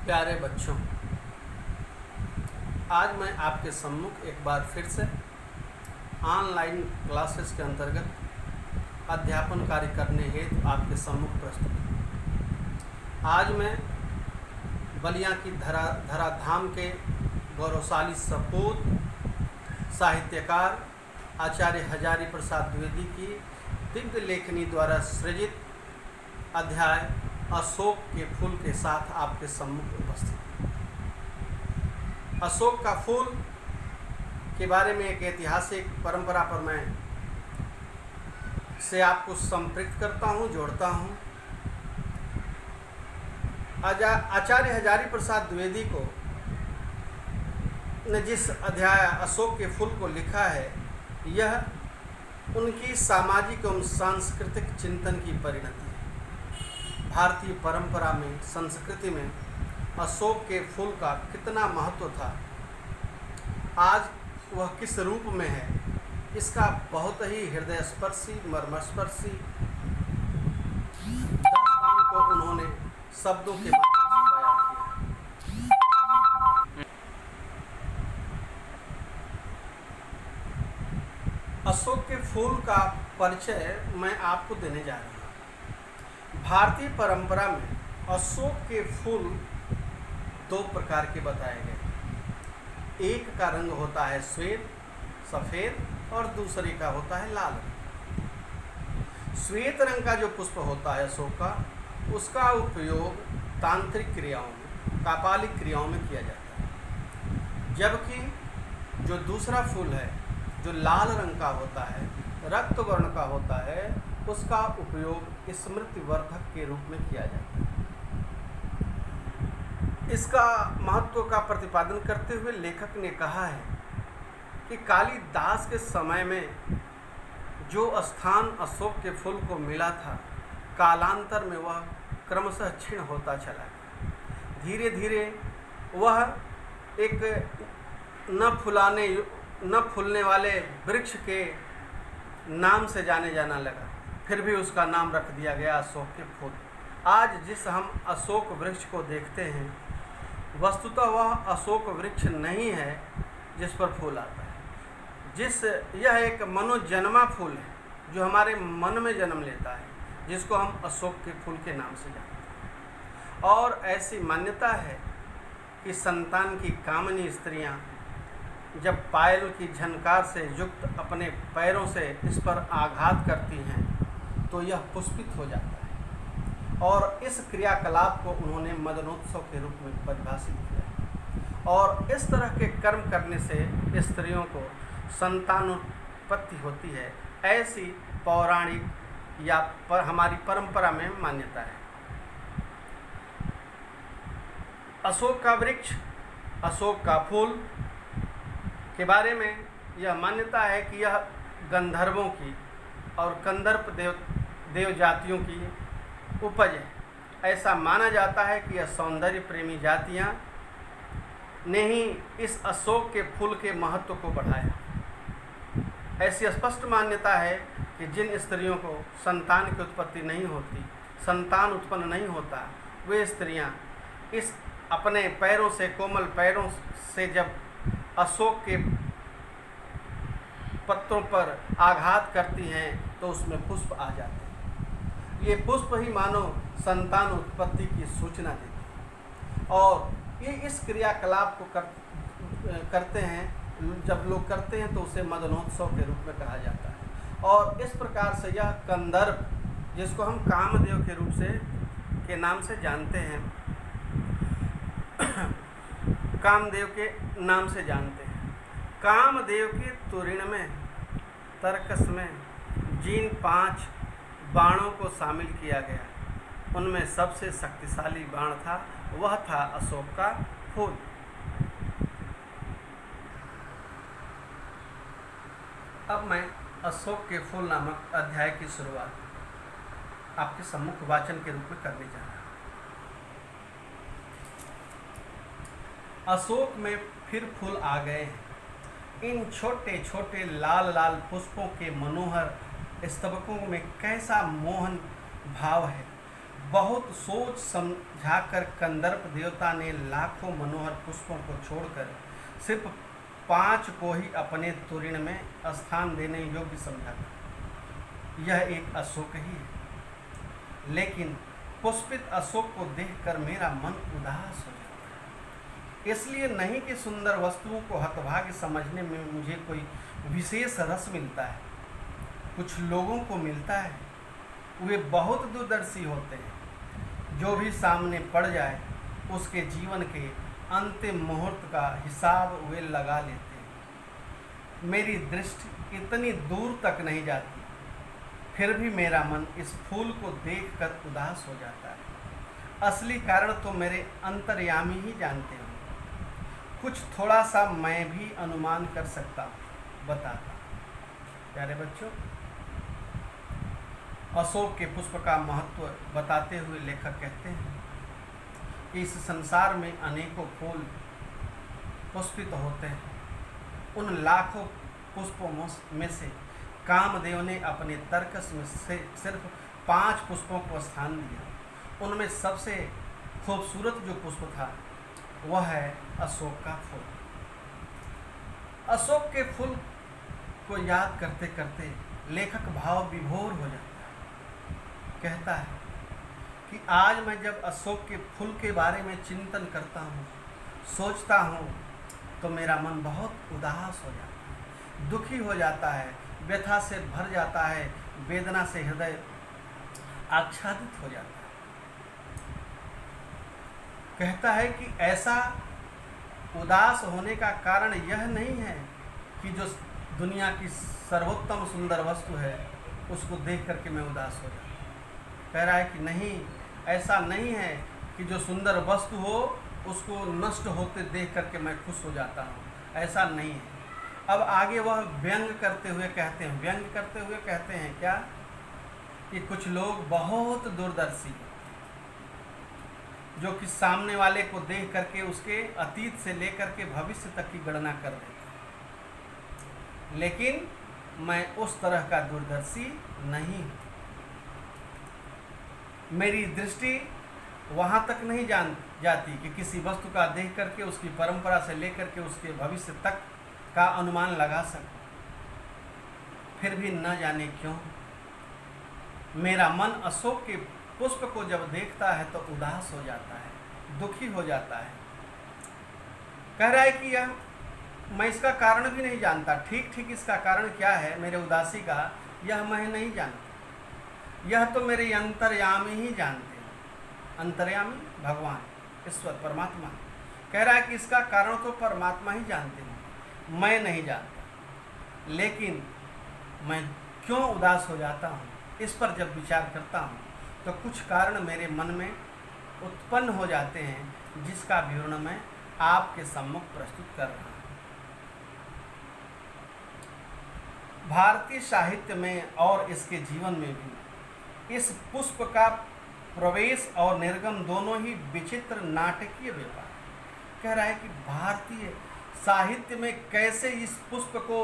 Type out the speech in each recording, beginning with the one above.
प्यारे बच्चों, आज मैं आपके सम्मुख एक बार फिर से ऑनलाइन क्लासेस के अंतर्गत अध्यापन कार्य करने हेतु आपके सम्मुख प्रस्तुत हूँ। आज मैं बलिया की धराधाम के गौरवशाली सपूत साहित्यकार आचार्य हजारी प्रसाद द्विवेदी की दिव्य लेखनी द्वारा सृजित अध्याय अशोक के फूल के साथ आपके सम्मुख उपस्थित। अशोक का फूल के बारे में एक ऐतिहासिक परंपरा पर मैं से आपको संपृक्त करता हूँ, जोड़ता हूँ। आचार्य हजारी प्रसाद द्विवेदी को ने जिस अध्याय अशोक के फूल को लिखा है, यह उनकी सामाजिक एवं सांस्कृतिक चिंतन की परिणति है। भारतीय परंपरा में, संस्कृति में अशोक के फूल का कितना महत्व था, आज वह किस रूप में है, इसका बहुत ही हृदयस्पर्शी, मर्मस्पर्शी दास्तान को उन्होंने शब्दों के माध्यम से बयान किया। अशोक के फूल का परिचय मैं आपको देने जा रहा हूँ। भारतीय परंपरा में अशोक के फूल दो प्रकार के बताए गए। एक का रंग होता है श्वेत, सफ़ेद, और दूसरे का होता है लाल। श्वेत रंग का जो पुष्प होता है अशोक का, उसका उपयोग तांत्रिक क्रियाओं में, कापालिक क्रियाओं में किया जाता है। जबकि जो दूसरा फूल है, जो लाल रंग का होता है, रक्त वर्ण का होता है, उसका उपयोग स्मृतिवर्धक के रूप में किया जाता है। इसका महत्व का प्रतिपादन करते हुए लेखक ने कहा है कि कालिदास के समय में जो स्थान अशोक के फूल को मिला था, कालांतर में वह क्रमशः क्षीण होता चला गया। धीरे धीरे वह एक न फूलने वाले वृक्ष के नाम से जाने जाना लगा। फिर भी उसका नाम रख दिया गया अशोक के फूल। आज जिस हम अशोक वृक्ष को देखते हैं, वस्तुतः वह अशोक वृक्ष नहीं है जिस पर फूल आता है। यह एक मनोजन्मा फूल है जो हमारे मन में जन्म लेता है, जिसको हम अशोक के फूल के नाम से जानते हैं। और ऐसी मान्यता है कि संतान की कामनी स्त्रियां जब पायल की झनकार से युक्त अपने पैरों से इस पर आघात करती हैं तो यह पुष्पित हो जाता है। और इस क्रियाकलाप को उन्होंने मदनोत्सव के रूप में परिभाषित किया है। और इस तरह के कर्म करने से स्त्रियों को संतानोत्पत्ति होती है, ऐसी पौराणिक या हमारी परंपरा में मान्यता है। अशोक का वृक्ष, अशोक का फूल के बारे में यह मान्यता है कि यह गंधर्वों की और कंदर्प देव जातियों की उपज है। ऐसा माना जाता है कि यह सौंदर्य प्रेमी जातियां ने ही इस अशोक के फूल के महत्व को बढ़ाया। ऐसी स्पष्ट मान्यता है कि जिन स्त्रियों को संतान की उत्पत्ति नहीं होती, संतान उत्पन्न नहीं होता, वे स्त्रियां इस अपने पैरों से, कोमल पैरों से जब अशोक के पत्तों पर आघात करती हैं तो उसमें पुष्प आ जाते हैं। ये पुष्प ही मानो संतान उत्पत्ति की सूचना देते हैं। और ये इस क्रियाकलाप को करते हैं, जब लोग करते हैं तो उसे मदनोत्सव के रूप में कहा जाता है। और इस प्रकार से यह कंदर्प, जिसको हम कामदेव के रूप से के नाम से जानते हैं, कामदेव के नाम से जानते हैं। कामदेव के तुरीण में, तर्कस में जिन 5 बाणों को शामिल किया गया, उनमें सबसे शक्तिशाली बाण था, वह था अशोक का फूल। अब मैं अशोक के फूल नामक अध्याय की शुरुआत आपके सम्मुख वाचन के रूप में करने जा रहा हूँ। अशोक में फिर फूल आ गए हैं। इन छोटे छोटे लाल लाल पुष्पों के मनोहर स्तबकों में कैसा मोहन भाव है। बहुत सोच समझाकर कंदर्प देवता ने लाखों मनोहर पुष्पों को छोड़कर सिर्फ 5 को ही अपने तुरीण में स्थान देने योग्य समझा। यह एक अशोक ही है, लेकिन पुष्पित अशोक को देखकर मेरा मन उदास हो जाता है। इसलिए नहीं कि सुंदर वस्तुओं को हतभाग्य समझने में मुझे कोई विशेष रस मिलता है। कुछ लोगों को मिलता है, वे बहुत दूरदर्शी होते हैं। जो भी सामने पड़ जाए उसके जीवन के अंतिम मुहूर्त का हिसाब वे लगा लेते हैं। मेरी दृष्टि इतनी दूर तक नहीं जाती, फिर भी मेरा मन इस फूल को देखकर उदास हो जाता है। असली कारण तो मेरे अंतर्यामी ही जानते हैं। कुछ थोड़ा सा मैं भी अनुमान कर सकता हूँ, बताता। प्यारे बच्चों, अशोक के पुष्प का महत्व बताते हुए लेखक कहते हैं कि इस संसार में अनेकों फूल पुष्पित होते हैं। उन लाखों पुष्पों में से कामदेव ने अपने तर्कस में से सिर्फ 5 पुष्पों को स्थान दिया। उनमें सबसे खूबसूरत जो पुष्प था वह है अशोक का फूल। अशोक के फूल को याद करते करते लेखक भाव विभोर हो जाता है। कहता है कि आज मैं जब अशोक के फूल के बारे में चिंतन करता हूँ, सोचता हूँ, तो मेरा मन बहुत उदास हो जाता है, दुखी हो जाता है, व्यथा से भर जाता है, वेदना से हृदय आच्छादित हो जाता है। कहता है कि ऐसा उदास होने का कारण यह नहीं है कि जो दुनिया की सर्वोत्तम सुंदर वस्तु है उसको देख करके मैं उदास हो जाता हूँ। कह रहा है कि नहीं, ऐसा नहीं है कि जो सुंदर वस्तु हो उसको नष्ट होते देख करके मैं खुश हो जाता हूँ, ऐसा नहीं है। अब आगे वह व्यंग करते हुए कहते हैं क्या कि कुछ लोग बहुत दूरदर्शी, जो कि सामने वाले को देख करके उसके अतीत से लेकर के भविष्य तक की गणना कर देते हैं, लेकिन मैं उस तरह का दूरदर्शी नहीं हूँ। मेरी दृष्टि वहाँ तक नहीं जाती कि किसी वस्तु का देख करके उसकी परंपरा से लेकर के उसके भविष्य तक का अनुमान लगा सकूं। फिर भी न जाने क्यों मेरा मन अशोक के पुष्प को जब देखता है तो उदास हो जाता है, दुखी हो जाता है। कह रहा है कि यह मैं इसका कारण भी नहीं जानता। ठीक इसका कारण क्या है मेरे उदासी का, यह मैं नहीं जानता। यह तो मेरे अंतर्यामी ही जानते हैं। अंतर्यामी भगवान, ईश्वर, परमात्मा। कह रहा है कि इसका कारण तो परमात्मा ही जानते हैं, मैं नहीं जानता। लेकिन मैं क्यों उदास हो जाता हूँ, इस पर जब विचार करता हूँ तो कुछ कारण मेरे मन में उत्पन्न हो जाते हैं, जिसका विवरण मैं आपके सम्मुख प्रस्तुत कर रहा हूँ। भारतीय साहित्य में और इसके जीवन में भी इस पुष्प का प्रवेश और निर्गम दोनों ही विचित्र नाटकीय व्यापार। कह रहा है कि भारतीय साहित्य में कैसे इस पुष्प को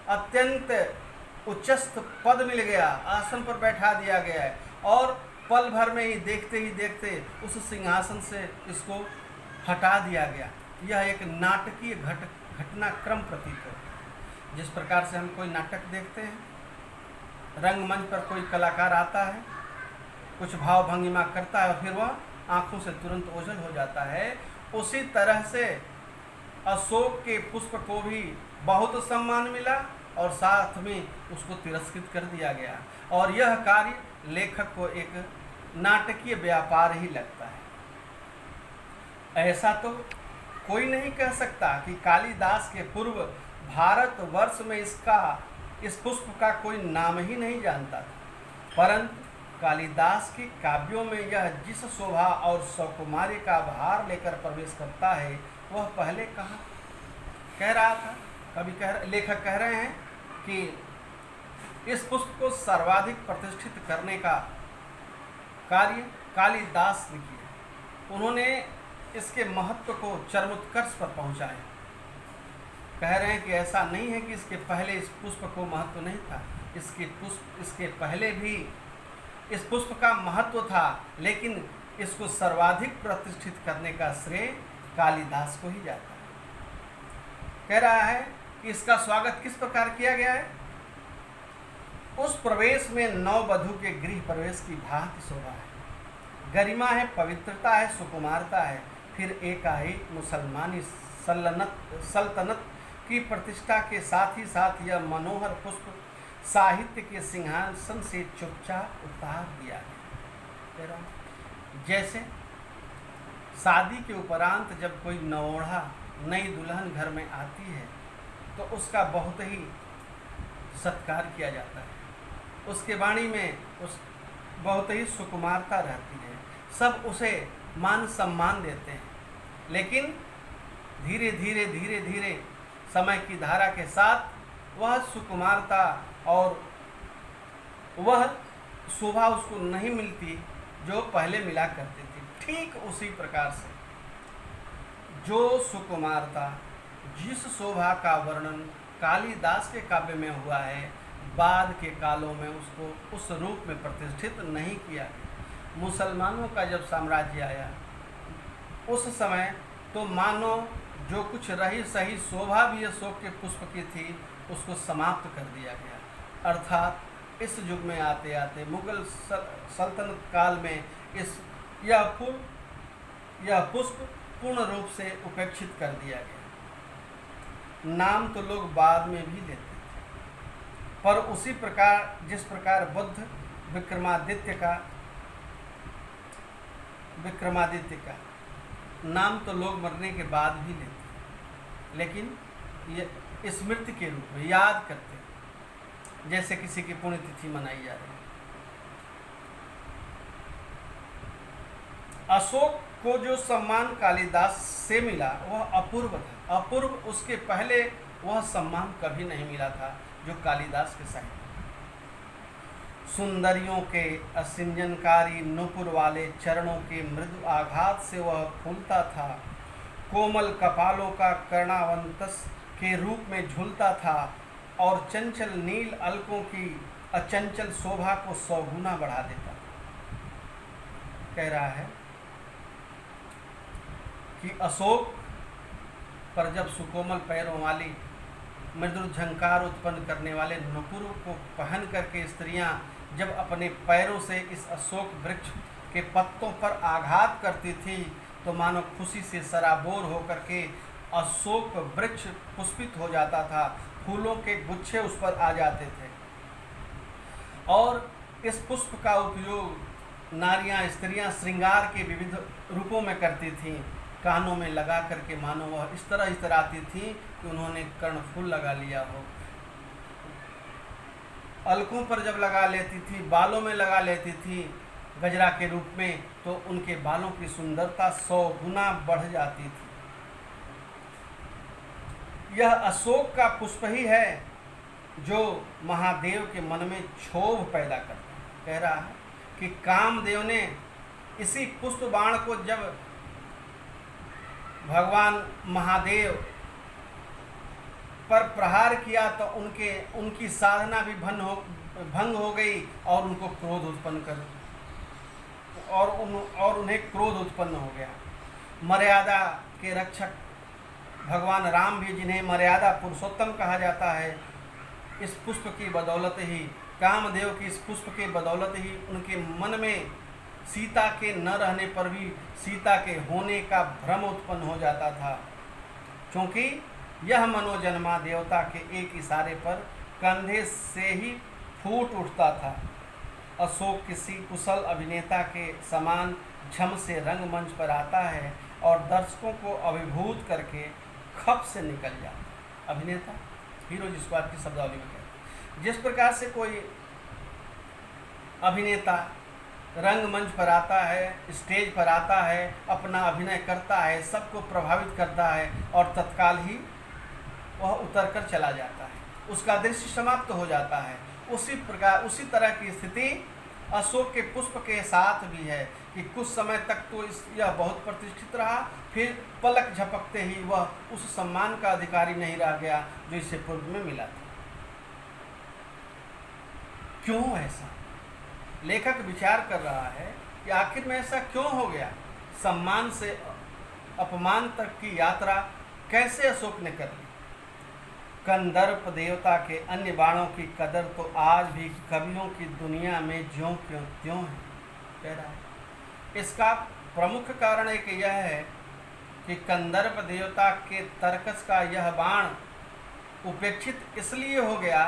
अत्यंत उच्चस्थ पद मिल गया, आसन पर बैठा दिया गया है और पल भर में ही देखते उस सिंहासन से इसको हटा दिया गया। यह एक नाटकीय घटनाक्रम प्रतीत है। जिस प्रकार से हम कोई नाटक देखते हैं, रंगमंच पर कोई कलाकार आता है, कुछ भाव भंगिमा करता है और फिर वह आंखों से तुरंत ओझल हो जाता है, उसी तरह से अशोक के पुष्प को भी बहुत सम्मान मिला और साथ में उसको तिरस्कृत कर दिया गया। और यह कार्य लेखक को एक नाटकीय व्यापार ही लगता है। ऐसा तो कोई नहीं कह सकता कि कालिदास के पूर्व भारतवर्ष में इस पुष्प का कोई नाम ही नहीं जानता था, परंतु कालिदास के काव्यों में यह जिस शोभा और सौकुमार्य का भार लेकर प्रवेश करता है वह पहले कहाँ कह रहा था। लेखक कह रहे हैं कि इस पुष्प को सर्वाधिक प्रतिष्ठित करने का कार्य कालिदास ने किया। उन्होंने इसके महत्व को चरमोत्कर्ष पर पहुंचाया। कह रहे हैं कि ऐसा नहीं है कि इसके पहले इस पुष्प को महत्व नहीं था। इसके पहले भी इस पुष्प का महत्व था, लेकिन इसको सर्वाधिक प्रतिष्ठित करने का श्रेय कालिदास को ही जाता है। कह रहा है कि इसका स्वागत किस प्रकार किया गया है। उस प्रवेश में नववधू के गृह प्रवेश की भांति शोभा है, गरिमा है, पवित्रता है, सुकुमारता है। फिर एकाएक मुसलमानी सल्तनत की प्रतिष्ठा के साथ ही साथ यह मनोहर पुष्प साहित्य के सिंहासन से चुपचाप उतार दिया गया। जैसे शादी के उपरांत जब कोई नवोढ़ा नई दुल्हन घर में आती है तो उसका बहुत ही सत्कार किया जाता है, उसके वाणी में उस बहुत ही सुकुमारता रहती है, सब उसे मान सम्मान देते हैं। लेकिन धीरे धीरे धीरे धीरे समय की धारा के साथ वह सुकुमारता और वह शोभा उसको नहीं मिलती जो पहले मिला करती थी। ठीक उसी प्रकार से जो सुकुमारता, जिस शोभा का वर्णन कालिदास के काव्य में हुआ है, बाद के कालों में उसको उस रूप में प्रतिष्ठित नहीं किया गया। मुसलमानों का जब साम्राज्य आया उस समय तो मानो जो कुछ रही सही शोभा भी अशोक के पुष्प की थी उसको समाप्त कर दिया गया। अर्थात इस युग में आते आते मुगल सल्तनत काल में यह पुष्प पूर्ण रूप से उपेक्षित कर दिया गया। नाम तो लोग बाद में भी लेते थे, पर उसी प्रकार जिस प्रकार बुद्ध विक्रमादित्य का नाम तो लोग मरने के बाद भी लेते, लेकिन ये स्मृति के रूप में याद करते, जैसे किसी की पुण्यतिथि मनाई जा रही है। अशोक को जो सम्मान कालिदास से मिला वह अपूर्व था। अपूर्व, उसके पहले वह सम्मान कभी नहीं मिला था जो कालिदास के साहित्य। सुंदरियों के असंजनकारी नुपुर वाले चरणों के मृदु आघात से वह फूलता था, कोमल कपालों का कर्णावंतस के रूप में झूलता था और चंचल नील अलकों की अचंचल शोभा को 100 गुना बढ़ा देता था। कह रहा है कि अशोक पर जब सुकोमल पैरों वाली मृदु झंकार उत्पन्न करने वाले नुपुरों को पहन करके स्त्रियां जब अपने पैरों से इस अशोक वृक्ष के पत्तों पर आघात करती थी तो मानो खुशी से सराबोर होकर के अशोक वृक्ष पुष्पित हो जाता था, फूलों के गुच्छे उस पर आ जाते थे। और इस पुष्प का उपयोग नारियां, स्त्रियां श्रृंगार के विविध रूपों में करती थीं। कानों में लगा करके मानो वह इस तरह इतराती थी कि उन्होंने कर्णफूल लगा लिया हो। अलकों पर जब लगा लेती थी, बालों में लगा लेती थी गजरा के रूप में, तो उनके बालों की सुंदरता 100 गुना बढ़ जाती थी। यह अशोक का पुष्प ही है जो महादेव के मन में क्षोभ पैदा करता है। कह रहा है कि कामदेव ने इसी पुष्प बाण को जब भगवान महादेव पर प्रहार किया तो उनकी साधना भी भंग हो गई और उनको क्रोध उत्पन्न कर और उन्हें क्रोध उत्पन्न हो गया। मर्यादा के रक्षक भगवान राम भी, जिन्हें मर्यादा पुरुषोत्तम कहा जाता है, इस पुष्प की बदौलत ही, कामदेव की इस पुष्प के बदौलत ही उनके मन में सीता के न रहने पर भी सीता के होने का भ्रम उत्पन्न हो जाता था, क्योंकि यह मनोजन्मा देवता के एक इशारे पर कंधे से ही फूट उठता था। अशोक किसी कुशल अभिनेता के समान झम से रंगमंच पर आता है और दर्शकों को अभिभूत करके खप से निकल जाता। अभिनेता, हीरो जिसको आपकी शब्दावली में कहते हैं। जिस प्रकार से कोई अभिनेता रंगमंच पर आता है, स्टेज पर आता है, अपना अभिनय करता है, सबको प्रभावित करता है और तत्काल ही वह उतरकर चला जाता है, उसका दृश्य समाप्त हो जाता है। उसी तरह की स्थिति अशोक के पुष्प के साथ भी है कि कुछ समय तक तो यह बहुत प्रतिष्ठित रहा, फिर पलक झपकते ही वह उस सम्मान का अधिकारी नहीं रह गया जो इसे पूर्व में मिला था। क्यों ऐसा? लेखक विचार कर रहा है कि आखिर में ऐसा क्यों हो गया। सम्मान से अपमान तक की यात्रा कैसे अशोक ने कर ली। कंदर्प देवता के अन्य बाणों की कदर तो आज भी कवियों की दुनिया में ज्यों क्यों त्यों है, कह रहा है। इसका प्रमुख कारण एक यह है कि कंदर्प देवता के तर्कस का यह बाण उपेक्षित इसलिए हो गया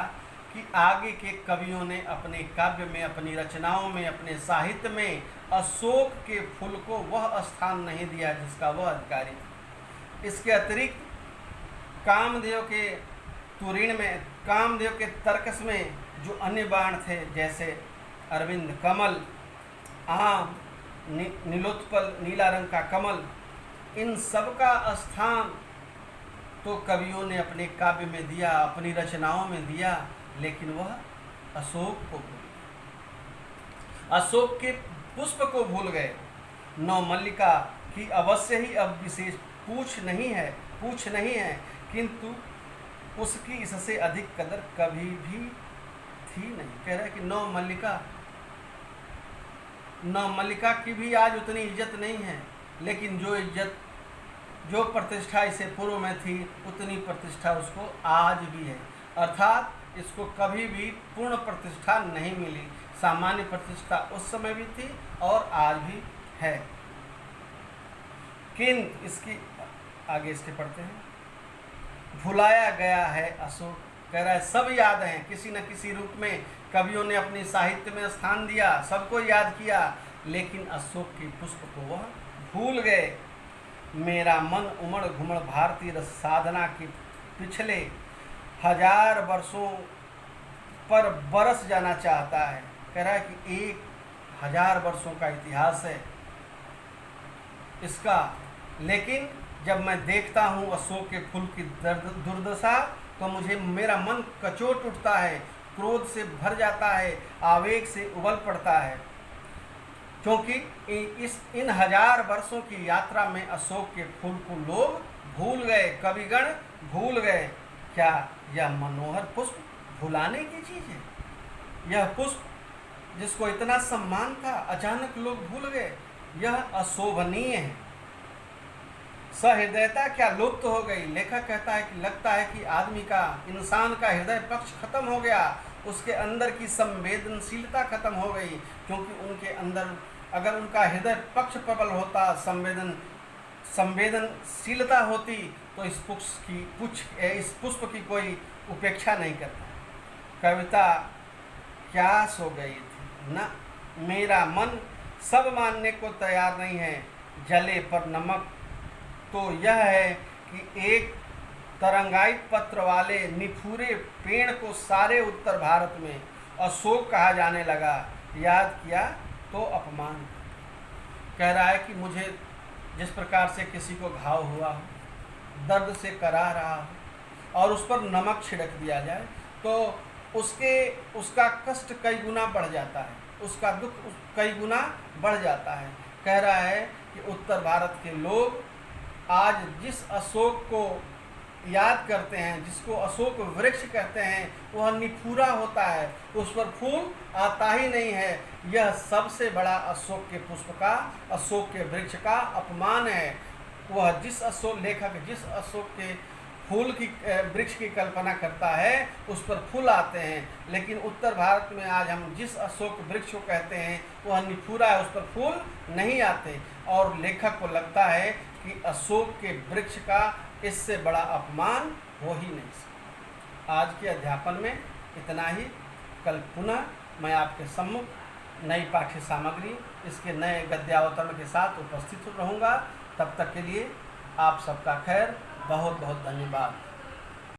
कि आगे के कवियों ने अपने काव्य में, अपनी रचनाओं में, अपने साहित्य में अशोक के फूल को वह स्थान नहीं दिया जिसका वह अधिकारी था। इसके अतिरिक्त कामदेव के तुरीण में, कामदेव के तर्कस में जो अन्य बाण थे, जैसे अरविंद कमल, आम, नीलोत्पल नीला रंग का कमल, इन सब का स्थान तो कवियों ने अपने काव्य में दिया, अपनी रचनाओं में दिया, लेकिन वह अशोक को भूल गए, अशोक के पुष्प को भूल गए। नवमल्लिका की अवश्य ही अब विशेष पूछ नहीं है, किंतु उसकी इससे अधिक कदर कभी भी थी नहीं। कह रहा है कि नवमल्लिका की भी आज उतनी इज्जत नहीं है, लेकिन जो इज्जत, जो प्रतिष्ठा इसे पूर्व में थी, उतनी प्रतिष्ठा उसको आज भी है। अर्थात इसको कभी भी पूर्ण प्रतिष्ठा नहीं मिली। सामान्य प्रतिष्ठा उस समय भी थी और आज भी है। किंतु इसकी आगे इसके पढ़ते हैं, भुलाया गया है अशोक। कह रहा है सब याद हैं, किसी न किसी रूप में कवियों ने अपने साहित्य में स्थान दिया, सबको याद किया, लेकिन अशोक के पुष्प को वह भूल गए। मेरा मन उमड़ घुमड़ भारतीय रस साधना के पिछले 1000 वर्षों पर बरस जाना चाहता है। कह रहा है कि 1000 वर्षों का इतिहास है इसका, लेकिन जब मैं देखता हूँ अशोक के फूल की दुर्दशा तो मेरा मन कचोट उठता है, क्रोध से भर जाता है, आवेग से उबल पड़ता है, क्योंकि इन 1000 वर्षों की यात्रा में अशोक के फूल को लोग भूल गए, कविगण भूल गए। क्या यह मनोहर पुष्प भुलाने की चीज़ है? यह पुष्प जिसको इतना सम्मान था, अचानक लोग भूल गए, यह अशोभनीय है। सहृदयता क्या लुप्त हो गई। लेखक कहता है कि लगता है कि आदमी का, इंसान का हृदय पक्ष खत्म हो गया, उसके अंदर की संवेदनशीलता खत्म हो गई, क्योंकि उनके अंदर अगर उनका हृदय पक्ष प्रबल होता, संवेदनशीलता होती, तो इस पुष्प की कोई उपेक्षा नहीं करता। कविता क्या सो गई थी न, मेरा मन सब मानने को तैयार नहीं है। जले पर नमक तो यह है कि एक तरंगायित पत्र वाले निफूरे पेड़ को सारे उत्तर भारत में अशोक कहा जाने लगा। याद किया तो अपमान। कह रहा है कि मुझे जिस प्रकार से किसी को घाव हुआ हो, दर्द से करा रहा हो और उस पर नमक छिड़क दिया जाए तो उसका कष्ट कई गुना बढ़ जाता है, उसका दुख कई गुना बढ़ जाता है। कह रहा है कि उत्तर भारत के लोग आज जिस अशोक को याद करते हैं, जिसको अशोक वृक्ष कहते हैं, वह निफूरा होता है, उस पर फूल आता ही नहीं है। यह सबसे बड़ा अशोक के पुष्प का, अशोक के वृक्ष का अपमान है। वह लेखक जिस अशोक के फूल की वृक्ष की कल्पना करता है, उस पर फूल आते हैं, लेकिन उत्तर भारत में आज हम जिस अशोक वृक्ष को कहते हैं वह निफूरा है, उस पर फूल नहीं आते। और लेखक को लगता है कि अशोक के वृक्ष का इससे बड़ा अपमान हो ही नहीं सकता। आज के अध्यापन में इतना ही। कल पुनः मैं आपके सम्मुख नई पाठ्य सामग्री, इसके नए गद्यावतरण के साथ उपस्थित रहूँगा। तब तक के लिए आप सबका खैर, बहुत बहुत धन्यवाद।